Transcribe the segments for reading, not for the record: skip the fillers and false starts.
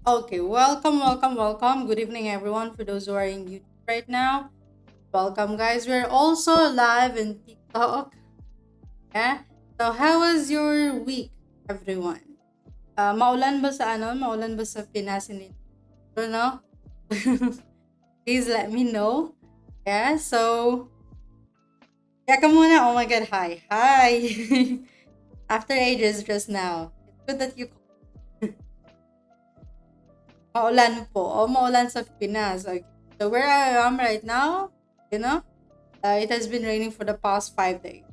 Okay, welcome. Good evening, everyone. For those who are in YouTube right now, welcome, guys. We're also live in TikTok. Yeah. So, how was your week, everyone? Maulan ba sa ano? Maulan ba sa Pinas? Hindi. I don't know. Please let me know. Yeah. So, yeah, come on. Oh my God. Hi. Hi. After ages, just now. It's good that you maulan po. O maulan sa Pinas. Okay. So, where I am right now, you know, it has been raining for the past 5 days.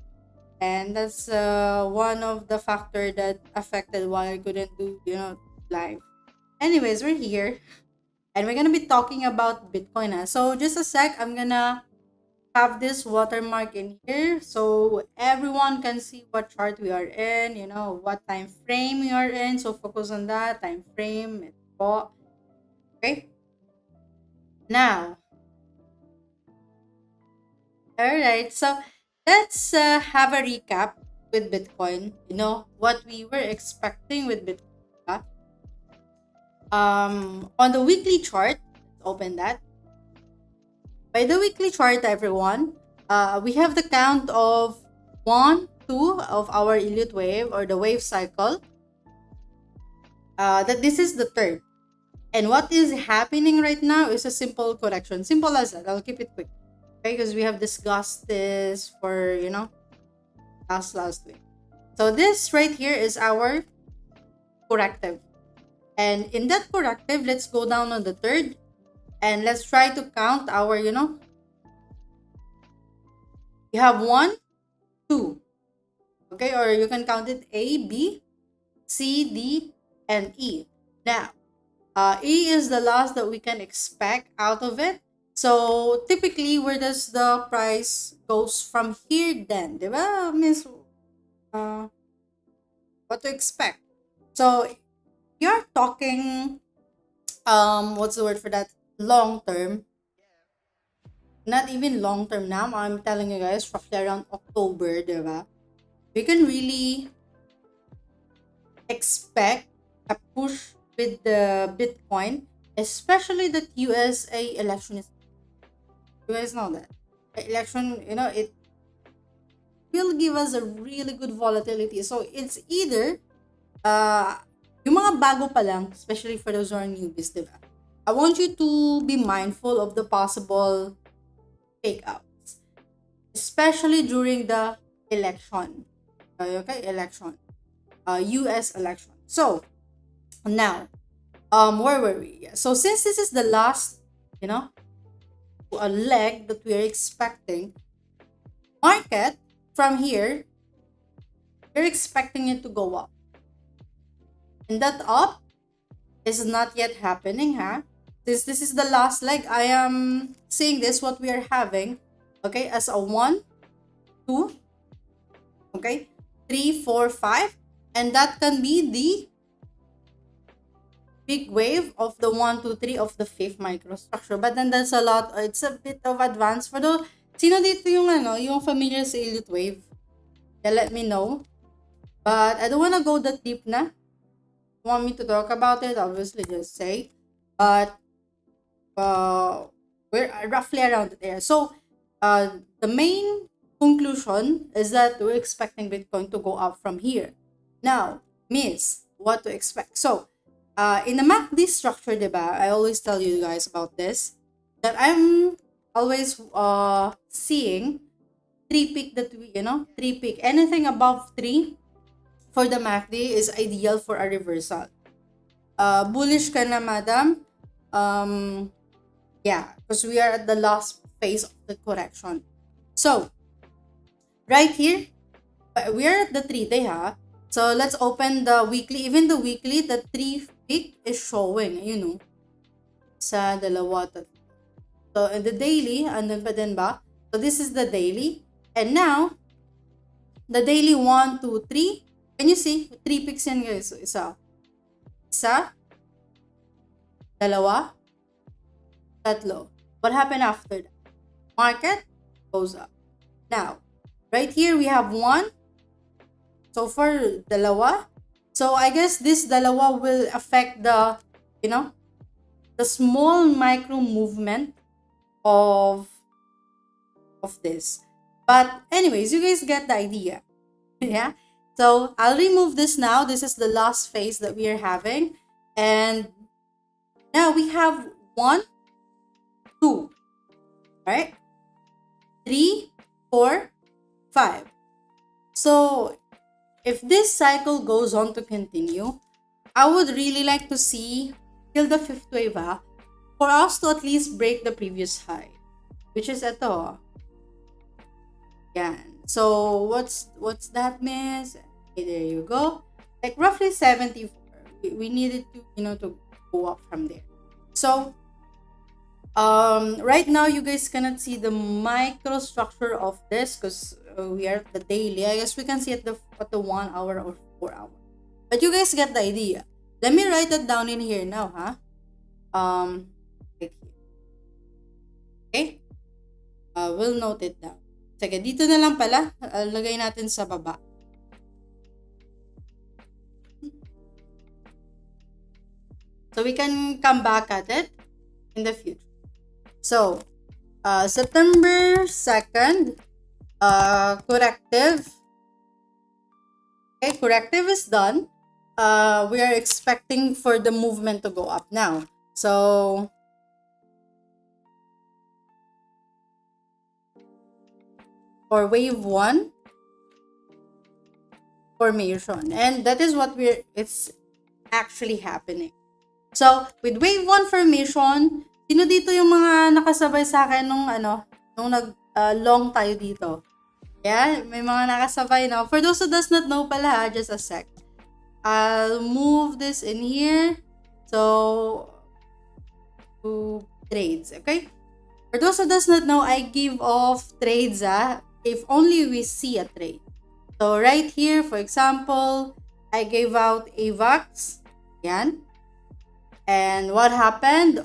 And that's one of the factor that affected why I couldn't do, live. Anyways, we're here and we're gonna be talking about Bitcoin. So just a sec, I'm gonna have this watermark in here so everyone can see what chart we are in, what time frame we are in. So focus on that time frame. Okay. Now, all right. So let's have a recap with Bitcoin. What we were expecting with Bitcoin. On the weekly chart, let's open that. By the weekly chart, everyone, we have the count of one, two of our elite wave or the wave cycle. That this is the third. And what is happening right now is a simple correction. Simple as that. I'll keep it quick. Okay, because we have discussed this for last week. So this right here is our corrective. And in that corrective, let's go down on the third and let's try to count our, you have one, two, okay, or you can count it A, B, C, D, and E. Now, E is the loss that we can expect out of it. So typically, where does the price goes from here then? Diba, Miss? What to expect? So you're talking, what's the word for that? Long term. Not even long term now. I'm telling you guys, roughly around October, diba? We can really expect a push with the Bitcoin, especially that USA election is. You guys know that the election, it will give us a really good volatility. So it's either yung mga bago pa lang, especially for those who are newbies, diba? I want you to be mindful of the possible takeouts, especially during the election. Okay, election, U.S. election. So now, where were we? Yeah, so since this is the last, you know, a leg that we are expecting, market from here, you're expecting it to go up. And that up is not yet happening, huh? Since this is the last leg, I am seeing this, what we are having, okay, as a one, two, okay, three, four, five, and that can be the big wave of the one, two, three of the fifth microstructure. But then that's a lot, it's a bit of advance for those. Sino dito yung yung familiar sa elite wave? Yeah, let me know. But I don't wanna go that deep na. Want me to talk about it? Obviously, just say. But we're roughly around there. So the main conclusion is that we're expecting Bitcoin to go up from here. Now, Miss, what to expect? So, in the MACD structure, diba, I always tell you guys about this, that I'm always seeing three peak that we, three peak. Anything above three for the MACD is ideal for a reversal. Bullish ka na, madam? Yeah, because we are at the last phase of the correction. So, right here, we are at the 3 day, huh? So, let's open the weekly. Even the weekly, the 3 peak is showing, sa dalawa. So, in the daily, andun pa din ba? So, this is the daily. And now, the daily 1, 2, 3. Can you see? 3 peaks yan, guys. So, isa, dalawa, tatlo. What happened after that? Market goes up. Now, right here we have one. So for dalawa. So I guess this dalawa will affect the you know, the small micro movement of this. But anyways, you guys get the idea. Yeah. So I'll remove this now. This is the last phase that we are having. And now we have one, two, right? Three, four, five. So if this cycle goes on to continue, I would really like to see till the fifth wave, for us to at least break the previous high, which is ito. Yan. So what's that, miss? Okay, there you go. Like roughly 74. We needed to, to go up from there. So right now you guys cannot see the microstructure of this because we are at the daily. I guess we can see at the 1 hour or 4 hour. But you guys get the idea. Let me write that down in here now, huh? Right here. Okay? We'll note it down. Sige, dito na lang pala. Lagay natin sa baba. So we can come back at it in the future. So, September 2nd, corrective. Okay, corrective is done. We are expecting for the movement to go up now. So, for wave 1 formation. And that is what it's actually happening. So, with wave 1 formation, sino dito yung mga nakasabay sa akin nung long tayo dito? Yeah, may mga nakasabay na. For those who does not know pala, just a sec. I'll move this in here. So, to trades, okay? For those who does not know, I give off trades, if only we see a trade. So, right here, for example, I gave out AVAX. Yan. And what happened?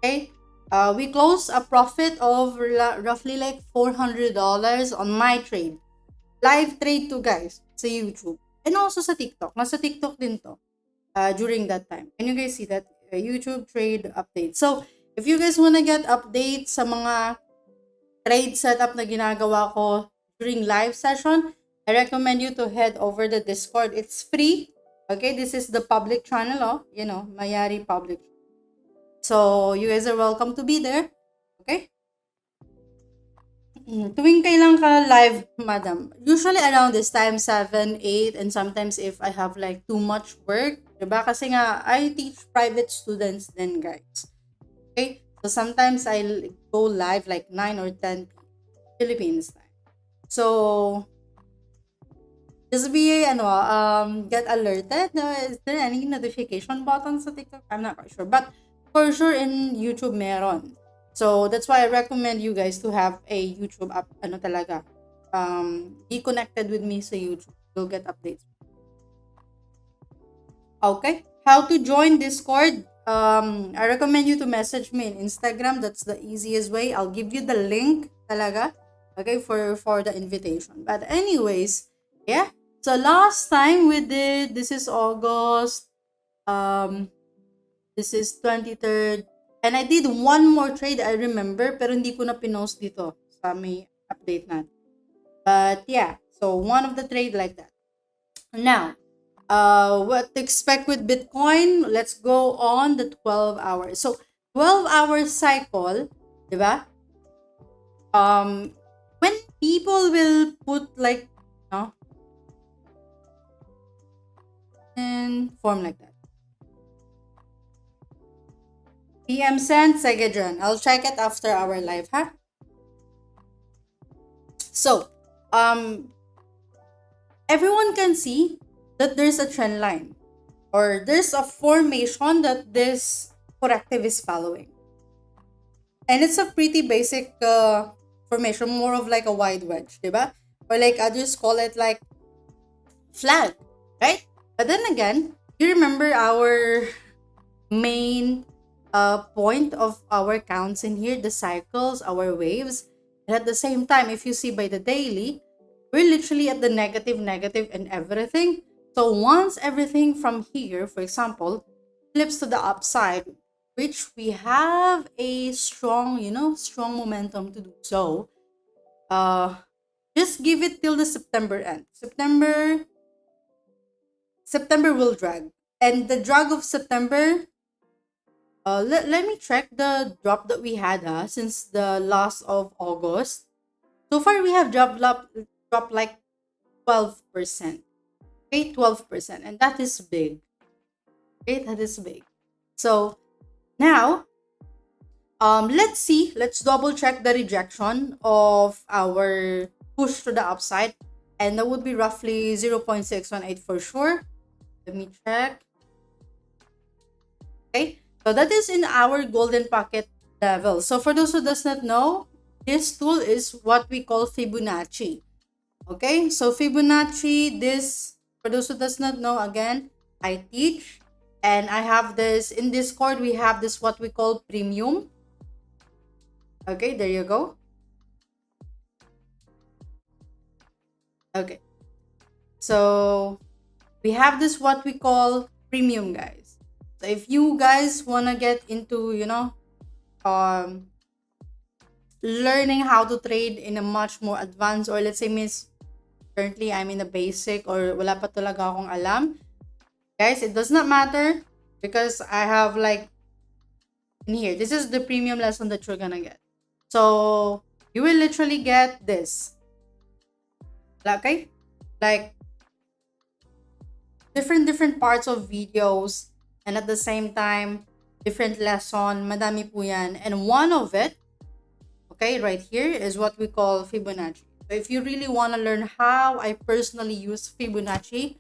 We closed a profit of roughly like $400 on my trade. Live trade to, guys, sa YouTube. And also sa TikTok. Nasa TikTok din to during that time. Can you guys see that? YouTube trade update. So, if you guys wanna get updates sa mga trade setup na ginagawa ko during live session, I recommend you to head over the Discord. It's free. Okay, this is the public channel, Mayari public. So, you guys are welcome to be there. Okay? Tuwing kailan ka live, madam? Usually around this time, 7, 8, and sometimes if I have like too much work, diba? Kasi nga, I teach private students then, guys. Okay? So, sometimes I'll go live like 9 or 10 Philippines time. So, just be, get alerted. Is there any notification button sa TikTok? I'm not quite sure. But, for sure, in YouTube, meron. So, that's why I recommend you guys to have a YouTube app, be connected with me sa YouTube. You'll get updates. Okay. How to join Discord? I recommend you to message me in Instagram. That's the easiest way. I'll give you the link talaga. Okay, for the invitation. But anyways, yeah. So last time we did, this is August. This is 23rd. And I did one more trade, I remember, pero hindi ko na pinost dito sa may update natin. But yeah, so one of the trade like that. Now, what to expect with Bitcoin? Let's go on the 12 hours. So 12-hour cycle, diba? When people will put like, in form like that. PM sent, sige dyan. I'll check it after our live, ha? So, everyone can see that there's a trend line or there's a formation that this corrective is following. And it's a pretty basic formation, more of like a wide wedge, diba? Or like others call it like flag, right? But then again, you remember our main point of our counts in here, the cycles, our waves. And at the same time, if you see by the daily, we're literally at the negative and everything. So once everything from here, for example, flips to the upside, which we have a strong, strong momentum to do so, uh, just give it till the September end. September will drag. And the drag of September, let me check the drop that we had since the last of August. So far, we have dropped like 12%. Okay, 12%. And that is big. Okay, that is big. So now, let's see. Let's double check the rejection of our push to the upside. And that would be roughly 0.618 for sure. Let me check. Okay, so that is in our golden pocket level. So for those who does not know, this tool is what we call Fibonacci. Okay, so Fibonacci, this, for those who does not know, again, I teach, and I have this in Discord. We have this what we call premium. Okay, there you go. Okay, so we have this what we call premium, guys. So if you guys want to get into, um learning how to trade in a much more advanced, or let's say miss currently I'm in a basic or wala pa talaga akong alam, guys, it does not matter because I have like in here, this is the premium lesson that you're gonna get. So you will literally get this, okay, like different parts of videos, and at the same time different lesson, madami po yan, and one of it, okay, right here is what we call Fibonacci. So if you really want to learn how I personally use Fibonacci,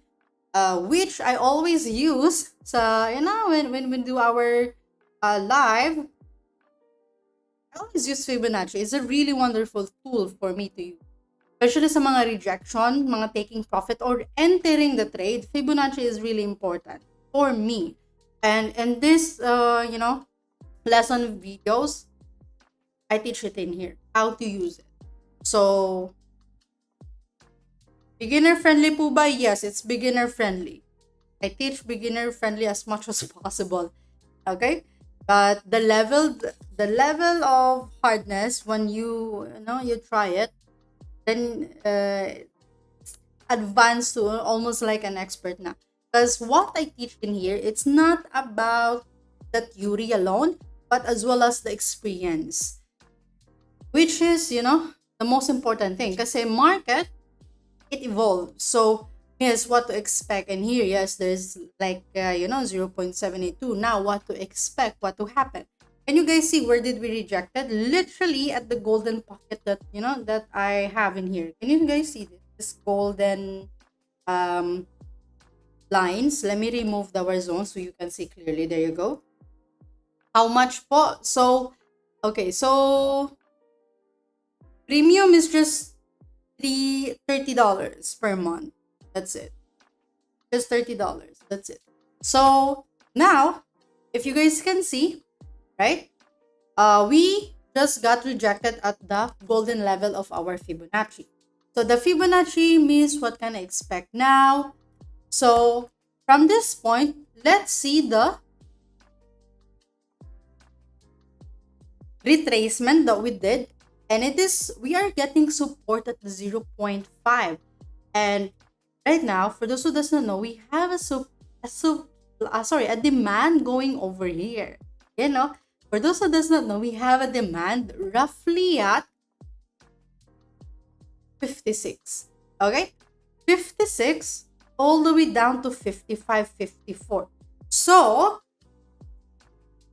which I always use, so when we do our live, I always use Fibonacci. It's a really wonderful tool for me to use, especially sa mga rejection, mga taking profit or entering the trade. Fibonacci is really important for me, and this lesson videos, I teach it in here how to use it. So beginner friendly po ba? Yes, it's beginner friendly. I teach beginner friendly as much as possible. Okay? But the level of hardness when you try it, then advance to almost like an expert now. Because what I teach in here, it's not about the theory alone, but as well as the experience, which is the most important thing. Because market, it evolves. So here's what to expect, and here, yes, there's like 0.782. Now what to expect, what to happen. Can you guys see where did we reject it? Literally at the golden pocket that that I have in here. Can you guys see this golden lines? Let me remove the our zone so you can see clearly. There you go. How much po? So okay, so premium is just $30 per month. That's it. Just $30. That's it. So now, if you guys can see, right? We just got rejected at the golden level of our Fibonacci. So the Fibonacci means what can I expect now? So from this point, let's see the retracement that we did, and we are getting support at the 0.5, and right now, for those who doesn't know, we have a demand going over here. For those who does not know, we have a demand roughly at 56. Okay, 56 all the way down to 55, 54. So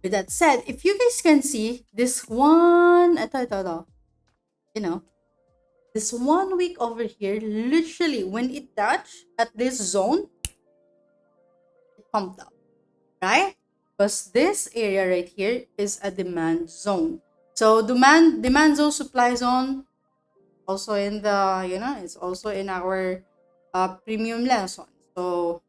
with that said, if you guys can see this one, this 1 week over here, literally when it touched at this zone, it pumped up, right? Because this area right here is a demand zone. So demand zone, supply zone, also in the it's also in our premium lesson. So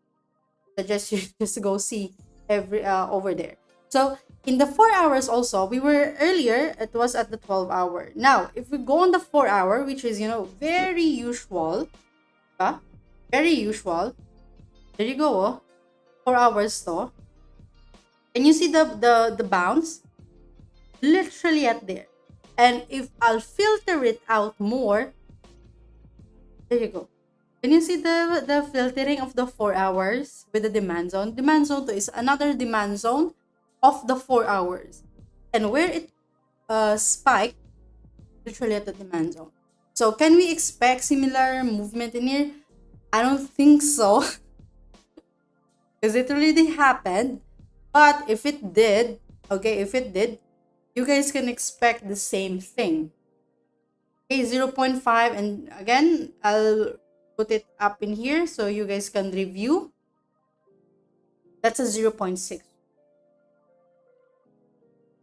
suggest you just go see every over there. So in the 4 hours also, we were earlier, it was at the 12 hour. Now, if we go on the 4 hour, which is, very usual, very usual. There you go. 4 hours to. And you see the bounce? Literally at there. And if I'll filter it out more, there you go. Can you see the filtering of the 4 hours with the demand zone? Demand zone 2 is another demand zone of the 4 hours. And where it spiked, literally at the demand zone. So can we expect similar movement in here? I don't think so. Because it already happened. But if it did, okay, if it did, you guys can expect the same thing. Okay, 0.5, and again, I'll put it up in here so you guys can review. That's a 0.6.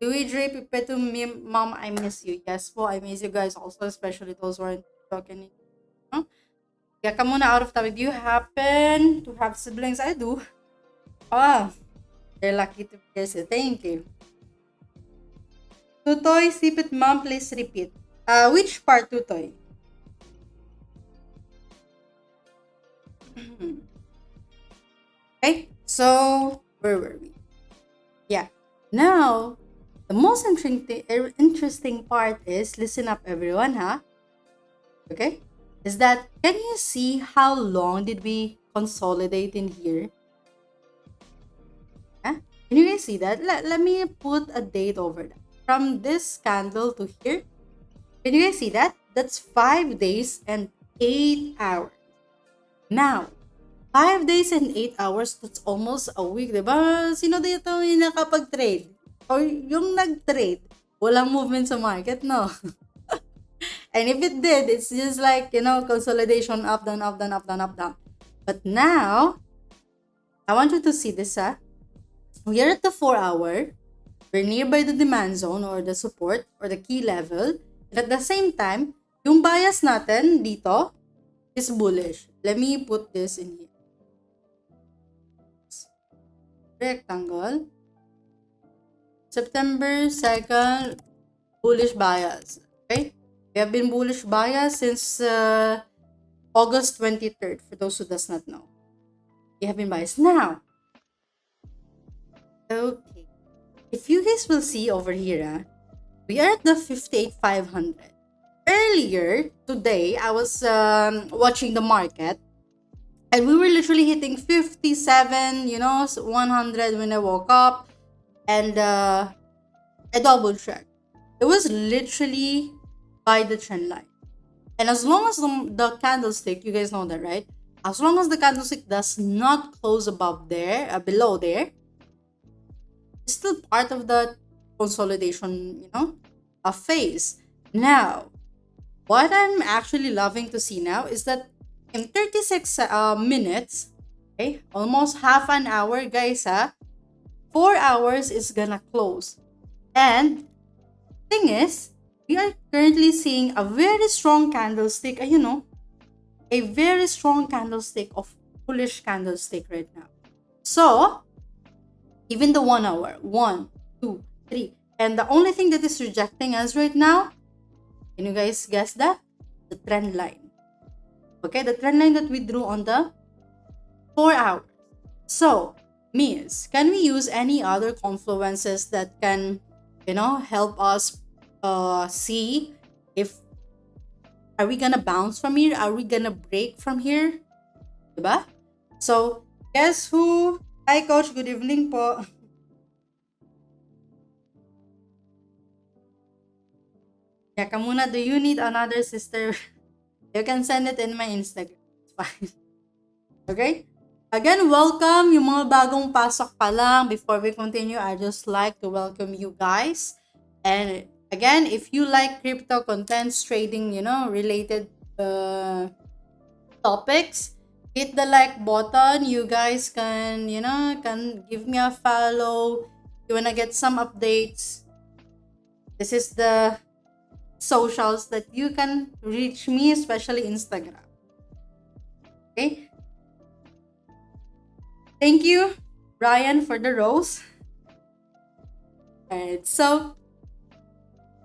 Louis Dre, Pipeto, Mom, I miss you. Yes po, I miss you guys also, especially those who are talking. Huh? Kaya ka muna out of topic. Do you happen to have siblings? I do. Ah, they're lucky to be here. Thank you. Tutoy, sipit mom, please repeat. Which part, Tutoy? Okay, so where were we? Yeah. Now, the most interesting part is, listen up everyone, huh? Okay? Is that, can you see how long did we consolidate in here? Huh? Can you guys see that? Let me put a date over that. From this candle to here, can you guys see that? That's 5 days and 8 hours. Now, 5 days and 8 hours, that's almost a week, diba? Sino dito yung nakapag-trade? Or yung nag-trade, walang movement sa market, no? And if it did, it's just like, consolidation, up, down, up, down, up, down, up, down. But now, I want you to see this, ha? We are at the 4 hour. We're nearby the demand zone or the support or the key level. And at the same time, yung bias natin dito is bullish. Let me put this in here. Rectangle. September 2nd, bullish bias. Okay? We have been bullish bias since August 23rd, for those who does not know. We have been biased. Now, okay. If you guys will see over here, we are at the 58,500. Earlier, today, I was watching the market, and we were literally hitting 57, 100 when I woke up, and I double checked. It was literally by the trend line. And as long as the candlestick, you guys know that, right? As long as the candlestick does not close above there, below there, it's still part of the consolidation, a phase. Now, what I'm actually loving to see now is that in 36 minutes, okay, almost half an hour, guys, 4 hours is gonna close. And thing is, we are currently seeing a very strong candlestick, a very strong candlestick of bullish candlestick right now. So, even the 1 hour, 1, 2, 3, and the only thing that is rejecting us right now, can you guys guess that? The trend line. Okay, the trend line that we drew on the 4 hours. So, Miss, can we use any other confluences that can, help us see if, are we gonna bounce from here? Are we gonna break from here? Diba? So, guess who? Hi, Coach. Good evening po. Teka muna, do you need another sister? You can send it in my Instagram. It's fine. Okay? Again, welcome yung mga bagong pasok pa lang. Before we continue, I just like to welcome you guys. And again, if you like crypto contents, trading, related topics, hit the like button. You guys can, can give me a follow. You wanna get some updates. This is the socials that you can reach me, especially Instagram. Okay? Thank you, Ryan, for the rose. Alright, so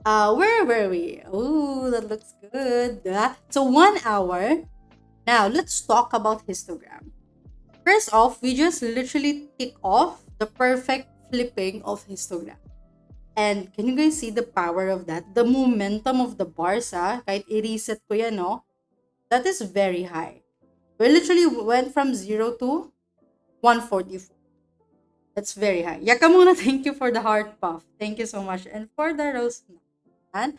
where were we? Oh, that looks good. So 1 hour. Now let's talk about histogram. First off, we just literally tick off the perfect flipping of histogram. And can you guys see the power of that? The momentum of the bars, kahit i-reset ko yan, no? That is very high. We literally went from 0 to 144. That's very high. Yakamuna, thank you for the heart puff. Thank you so much. And for the rose. And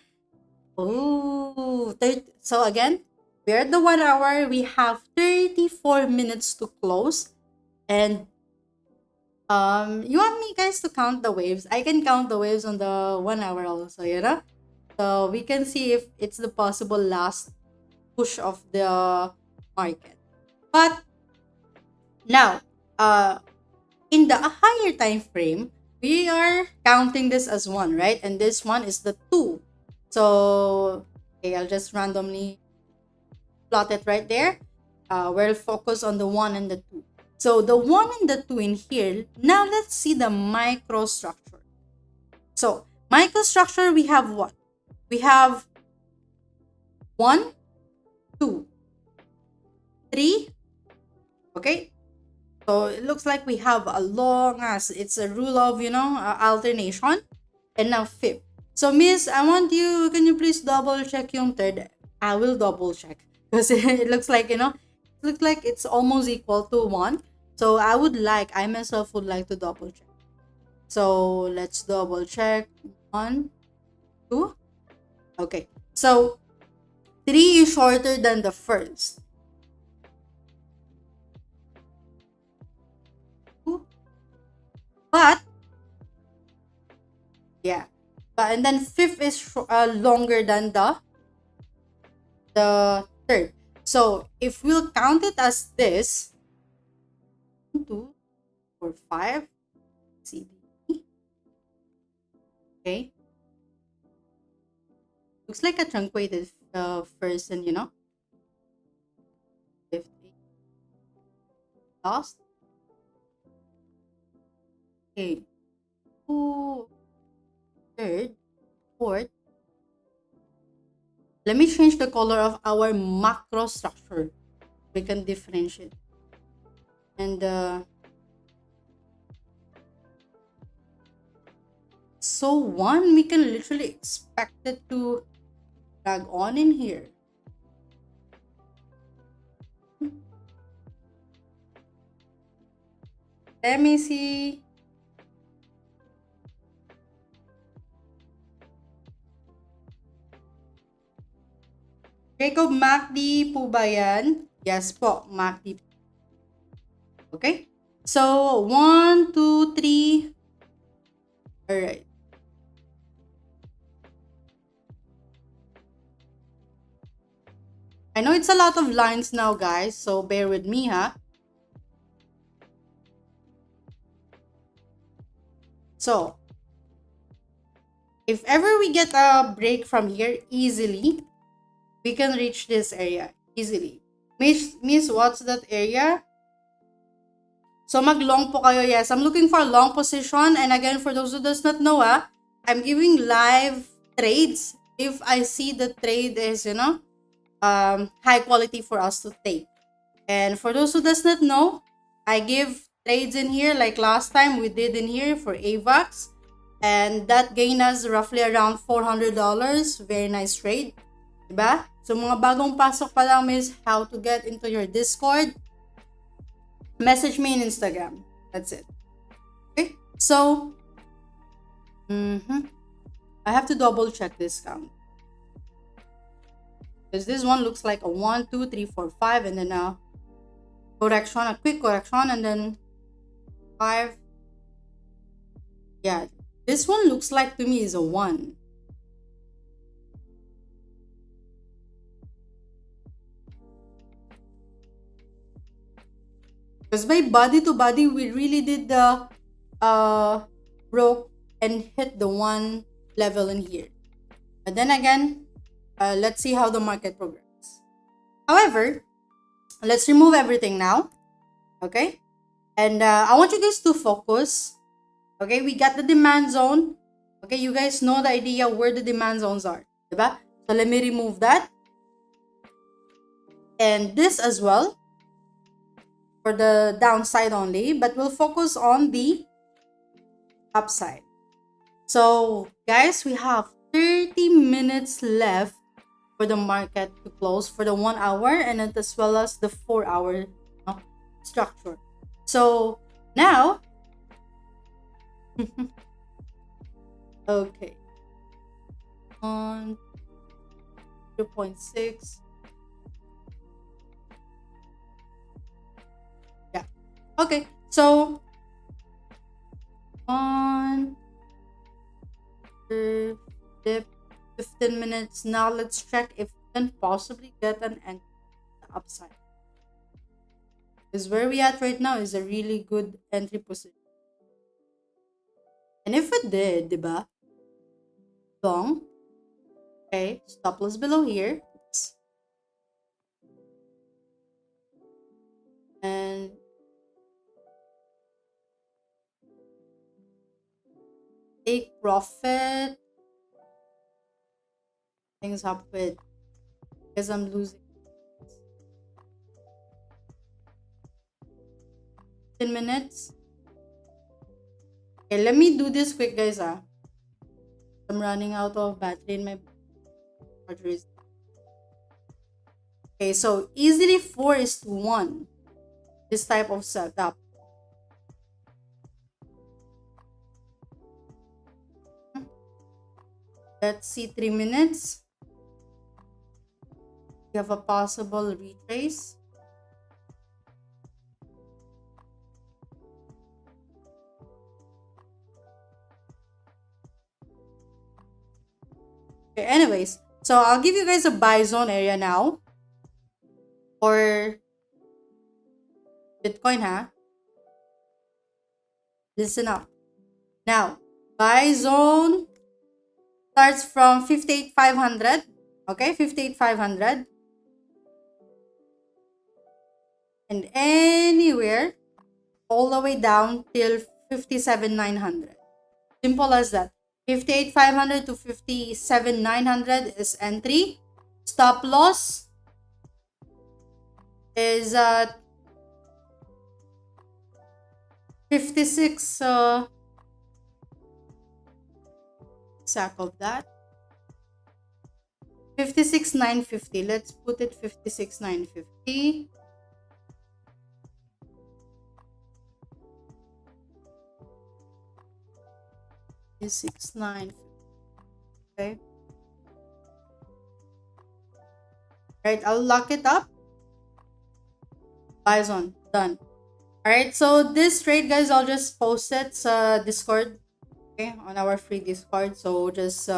oh, so again, we're at the 1 hour. We have 34 minutes to close. And you want me guys to count the waves? I can count the waves on the 1 hour also, you know? So we can see if it's the possible last push of the market. But now, in the higher time frame, we are counting this as one, right? And this one is the two. So, okay, I'll just randomly plot it right there. We'll focus on the one and the two. So the one and the two in here. Now let's see the microstructure. So microstructure, we have what? We have 1, 2, 3. Okay. So it looks like we have a long as it's a rule of, alternation. And now fifth. So Miss, I want you, can you please double check yung third? I will double check. Because it looks like, it's almost equal to 1. So I myself would like to double check. So let's double check. 1, 2. Okay. So 3 is shorter than the first. 2. But yeah. And then 5th is longer than the third. So if we'll count it as this, 1, 2, 4, 5, C, D, okay. Looks like a truncated first and, fifth, last. Okay. 2, third, fourth. Let me change the color of our macro structure. We can differentiate. And so 1, we can literally expect it to drag on in here. Let me see. Jacob, MACD po ba yan? Yes po, MACD. Okay? So, 1, 2, 3. Alright. I know it's a lot of lines now, guys, so bear with me, ha? So, if ever we get a break from here easily, we can reach this area easily. Miss, what's that area? So mag-long po kayo. Yes, I'm looking for a long position. And again, for those who does not know, I'm giving live trades if I see the trade is, high quality for us to take. And for those who does not know, I give trades in here like last time we did in here for AVAX. And that gained us roughly around $400. Very nice trade. Diba? So mga bagong pasok pa lang is how to get into your Discord. Message me in Instagram. That's it. Okay? So, I have to double check this count. Because this one looks like a 1, 2, 3, 4, 5, and then a correction, a quick correction, and then 5. Yeah, this one looks like to me is a 1. Because by body to body, we really did the broke and hit the 1 level in here. But then again, let's see how the market progresses. However, let's remove everything now. Okay? And I want you guys to focus. Okay? We got the demand zone. Okay? You guys know the idea where the demand zones are. Diba? So let me remove that. And this as well. for the downside only, but we'll focus on the upside. So, guys, we have 30 minutes left for the market to close for the 1 hour and then as well as the 4 hour structure. So, now, okay, on 0.6. Yeah. Okay. So, on the dip 15 minutes. Now let's check if we can possibly get an entry upside. Because where we at right now is a really good entry position. And if it did, diba? Long. Okay, stop loss below here. And take profit. Things up with because I'm losing 10 minutes. Okay, let me do this quick, guys. I'm running out of battery in my batteries. Okay, so easily 4:1. This type of setup. Let's see 3 minutes. We have a possible retrace. Okay, anyways, so I'll give you guys a buy zone area now for Bitcoin, huh? Listen up. Now, buy zone starts from 58,500. Okay, 58,500. And anywhere all the way down till 57,900. Simple as that. 58,500 to 57,900 is entry. Stop loss is at 56. Exact of that. 56,950. Let's put it 56,950. Is 6,950. Okay. Right, I'll lock it up. Buy zone done. All right, so this trade, guys, I'll just post it Discord, okay, on our free Discord. So just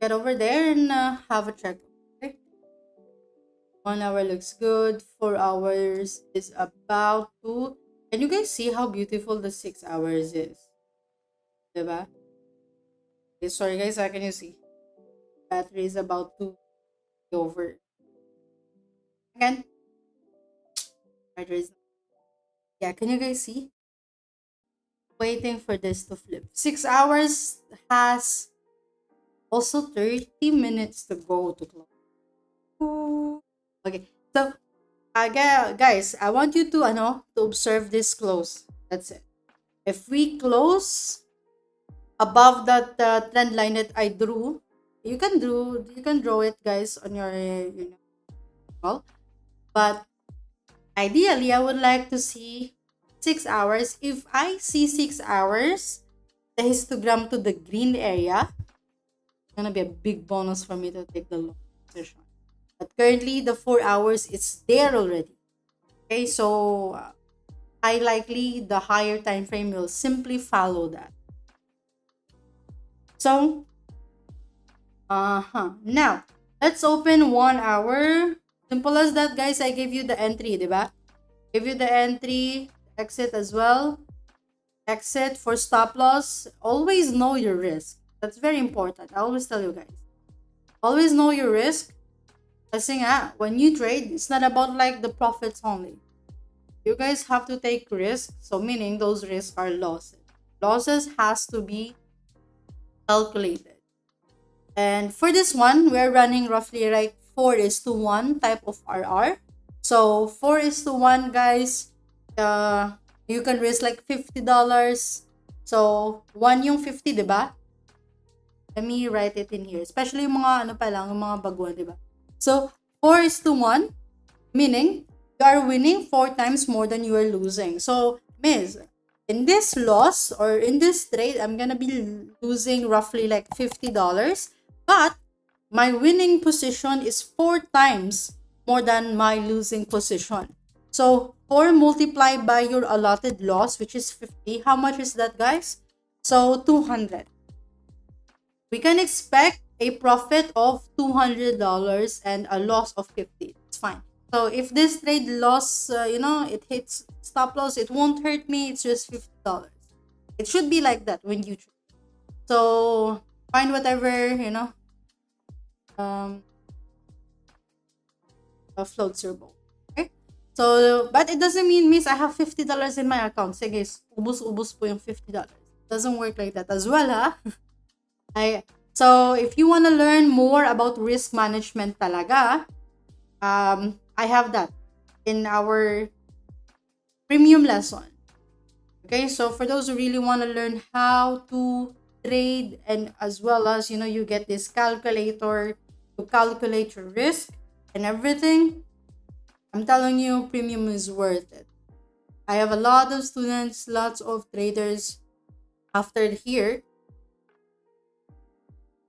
get over there and have a check. Okay, 1 hour looks good. 4 hours is about to. Can you guys see how beautiful the 6 hours is? Diba? Okay, sorry guys, can you see? Battery is about to be over. Again, battery is. Yeah, can you guys see? Waiting for this to flip. 6 hours has also 30 minutes to go to close. Okay, so guys, I want you to to observe this close. That's it. If we close above that trend line that I drew, you can draw it, guys, on your well, but ideally I would like to see 6 hours. If I see 6 hours, the histogram to the green area, it's gonna be a big bonus for me to take the long position. But currently the 4 hours is there already. Okay, so high likely the higher time frame will simply follow that. So now let's open 1 hour. Simple as that, guys. I gave you the entry, diba? Give you the entry, exit as well. Exit for stop loss. Always know your risk. That's very important. I always tell you guys. Always know your risk. Kasi nga, when you trade, it's not about like the profits only. You guys have to take risks. So meaning those risks are losses. Losses has to be calculated. And for this one, we're running roughly like 4:1 type of RR. So 4:1, guys. You can risk like $50. So 1 yung 50, di ba? Let me write it in here. Especially yung mga ano pa lang, yung mga baguan, di ba? So 4:1, meaning you are winning 4 times more than you are losing. So, Miss, in this loss or in this trade, I'm gonna be losing roughly like $50, but my winning position is 4 times more than my losing position. So 4 multiplied by your allotted loss, which is 50. How much is that, guys? So 200. We can expect a profit of $200 and a loss of 50. It's fine. So if this trade loss, it hits stop loss, it won't hurt me. It's just $50. It should be like that when you trade. So find whatever, um, floats your boat. Okay? So, but it doesn't mean, Miss, I have $50 in my account. Sige, ubus-ubus po yung $50. Doesn't work like that as well, ha? So if you want to learn more about risk management talaga, I have that in our premium lesson. Okay, so for those who really want to learn how to trade, and as well as, you get this calculator to calculate your risk and everything, I'm telling you, premium is worth it. I have a lot of students, lots of traders after here.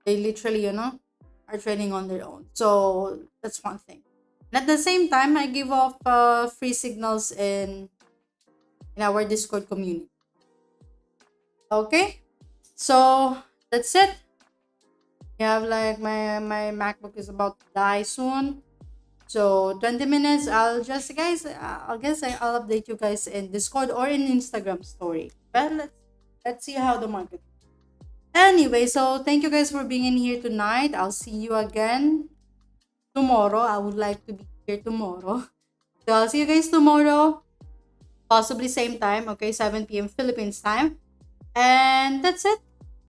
They literally, are trading on their own. So that's one thing. And at the same time, I give off free signals in our Discord community. Okay, so that's it. You have like my MacBook is about to die soon. So 20 minutes. I'll update you guys in Discord or in Instagram story. But let's see how the market. Anyway, so thank you guys for being in here tonight. I'll see you again tomorrow. I would like to be here tomorrow. So I'll see you guys tomorrow. Possibly same time, okay, 7 p.m. Philippines time. And that's it.